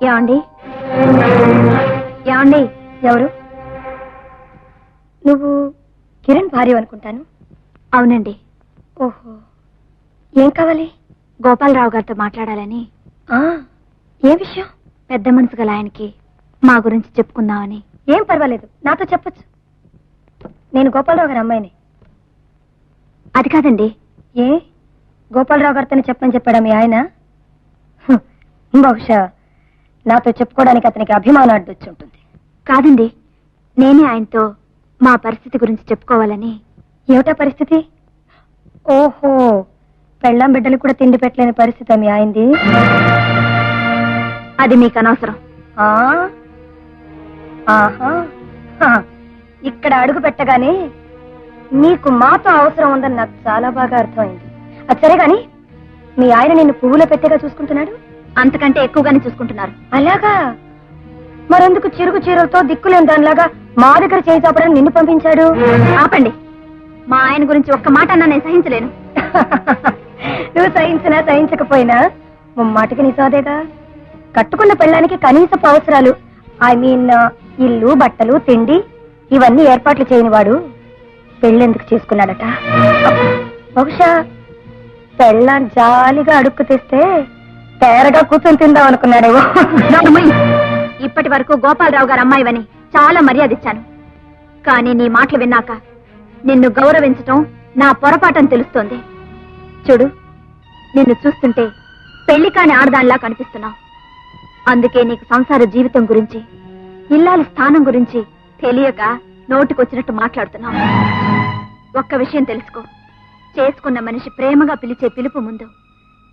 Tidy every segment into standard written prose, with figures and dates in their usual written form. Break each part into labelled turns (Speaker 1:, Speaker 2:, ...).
Speaker 1: ఏమండి ఏమండి ఎవరు? నువ్వు కిరణ్ భార్య అనుకుంటాను. అవునండి. ఓహో, ఏం కావాలి? గోపాలరావు గారితో మాట్లాడాలని. ఏ విషయం? పెద్ద మనసు గల ఆయనకి మా గురించి చెప్పుకుందామని. ఏం పర్వాలేదు, నాతో చెప్పొచ్చు. నేను గోపాలరావు గారి అమ్మాయిని. అది కాదండి. ఏ గోపాలరావు గారితో చెప్పని చెప్పాడా మీ ఆయన? బహుశా నాతో చెప్పుకోవడానికి అతనికి అభిమానం అడ్డొచ్చి ఉంటుంది. కాదండి, నేనే ఆయనతో మా పరిస్థితి గురించి చెప్పుకోవాలని. ఏమిటా పరిస్థితి? ఓహో, పెళ్ళాం బిడ్డలు కూడా తిండి పెట్టలేని పరిస్థితి మీ ఆయనది. అది మీకు అనవసరం. ఇక్కడ అడుగు పెట్టగానే నీకు మాతో అవసరం ఉందని నాకు చాలా బాగా అర్థమైంది. అది సరే గాని, మీ ఆయన నిన్ను పువ్వులో పెట్టేగా చూసుకుంటున్నాడు? అంతకంటే ఎక్కువగానే చూసుకుంటున్నారు. అలాగా? మరెందుకు చిరుగు చీరలతో దిక్కులేని దానిలాగా మా దగ్గర చేయి చాపడానికి నిన్ను పంపించాడు? ఆపండి, మా ఆయన గురించి ఒక్క మాట అన్నా నేను సహించలేను. నువ్వు సహించినా సహించకపోయినా మాటకి నిసాదేగా. కట్టుకున్న పెళ్ళానికి కనీసపు అవసరాలు, ఐ మీన్ ఇల్లు, బట్టలు, తిండి ఇవన్నీ ఏర్పాట్లు చేయని వాడు పెళ్ళెందుకు చేసుకున్నాడట? బహుశా పెళ్ళాన్ని జాలిగా అడుక్కు తెస్తే తేరగా కూర్చొని తిందాం అనుకున్నాడేవో. ఇప్పటి వరకు గోపాలరావు గారు అమ్మాయివని చాలా మర్యాద ఇచ్చాను. కానీ నీ మాటలు విన్నాక నిన్ను గౌరవించటం నా పొరపాటని తెలుస్తోంది. చూడు, నిన్ను చూస్తుంటే పెళ్లి కాని ఆడదానిలా కనిపిస్తున్నావు. అందుకే నీకు సంసార జీవితం గురించి, ఇల్లాలి స్థానం గురించి తెలియక నోటికొచ్చినట్టు మాట్లాడుతున్నావు. ఒక్క విషయం తెలుసుకో, చేసుకున్న మనిషి ప్రేమగా పిలిచే పిలుపు ముందు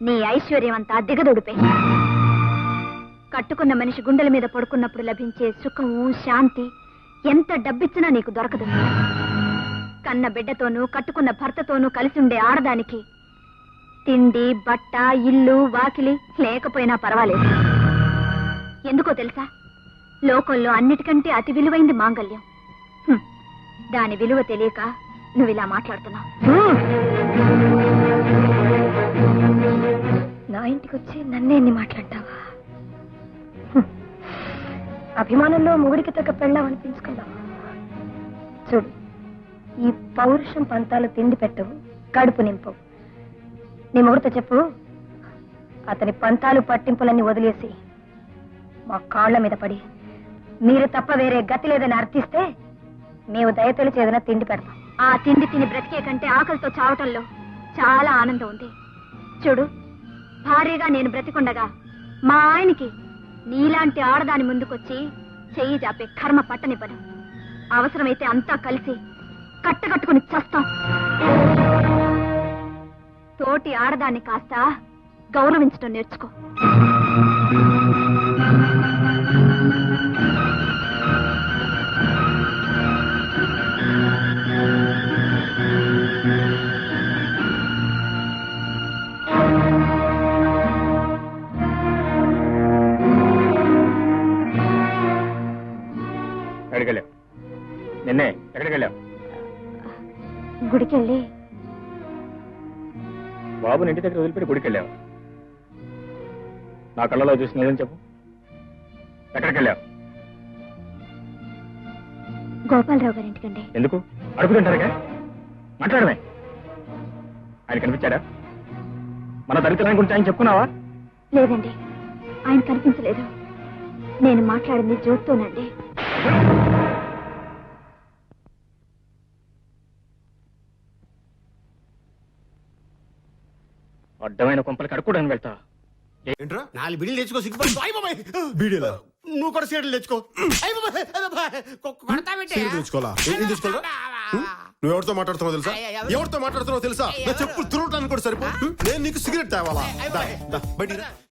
Speaker 1: నీ ఐశ్వర్యం అంతా దిగదొడిపే. కట్టుకున్న మనిషి గుండెల మీద పడుకున్నప్పుడు లభించే సుఖము, శాంతి ఎంత డబ్బిచ్చినా నీకు దొరకదు. కన్న బిడ్డతోనూ కట్టుకున్న భర్తతోనూ కలిసి ఉండే ఆడదానికి తిండి, బట్ట, ఇల్లు, వాకిలి లేకపోయినా పర్వాలేదు. ఎందుకో తెలుసా? లోకంలో అన్నిటికంటే అతి విలువైంది మాంగల్యం. దాని విలువ తెలియక నువ్వు ఇలా మాట్లాడుతున్నావు. నా ఇంటికి వచ్చి నన్నే ఎన్ని మాట్లాడతావా? అభిమానంలో మొగుడికి తగ్గ పెళ్ళాం అనిపించుకున్నావు. చూడు, ఈ పౌరుషం పంతాలు తిండి పెట్టవు, కడుపు నింపవు. నీ మొగుడితో చెప్పు, అతని పంతాలు పట్టింపులన్నీ వదిలేసి మా కాళ్ల మీద పడి మీరు తప్ప వేరే గతి లేదని అర్థిస్తే మేము దయతలిచి ఏదైనా తిండి పెడతాం. ఆ తిండి తిని బ్రతికే కంటే ఆకలితో చావటంలో చాలా ఆనందం ఉంది. చూడు, భారీగా నేను బ్రతికుండగా మా ఆయనకి నీలాంటి ఆడదాని ముందుకొచ్చి చెయ్యి జాపే కర్మ పట్టనివ్వను. అవసరమైతే అంతా కలిసి కట్టకట్టుకుని చస్తాం. తోటి ఆడదాన్ని కాస్త గౌరవించడం నేర్చుకో.
Speaker 2: ఎక్కడికెళ్ళావు? నిన్నే ఎక్కడికెళ్ళావు?
Speaker 1: గుడికెళ్ళి.
Speaker 2: బాబుని ఇంటి దగ్గర వదిలిపెట్టి గుడికెళ్ళావు? నా కళ్ళలో చూసి నిజం చెప్పు, ఎక్కడికెళ్ళావు?
Speaker 1: గోపాలరావు గారి ఇంటికండి.
Speaker 2: ఎందుకు అడుగుతుంటారుగా? మాట్లాడమే. ఆయన కనిపించాడా? మన దళితుల గురించి ఆయన చెప్పుకున్నావా?
Speaker 1: లేదండి, ఆయన కనిపించలేదు. నేను మాట్లాడింది జోక్తోనండి.
Speaker 2: అడ్డమైన కొంపలకి అడుక్కోవడానికి వెళ్తా.
Speaker 3: ఏంట్రా 4 బిడీలు తెచ్చుకో, సిగ్గుపడి బీడీలా నువ్వు కూడా సీడలు తెచ్చుకో. తెచ్చుకోవాలా? నువ్వు ఎవరితో మాట్లాడుతున్నావు తెలుసా? ఎవరితో మాట్లాడుతున్నావు తెలుసా? నా చెప్పులు తురవటానికి కూడా సరిపో. నేను నీకు సిగరెట్ తేవాలా? బయటికి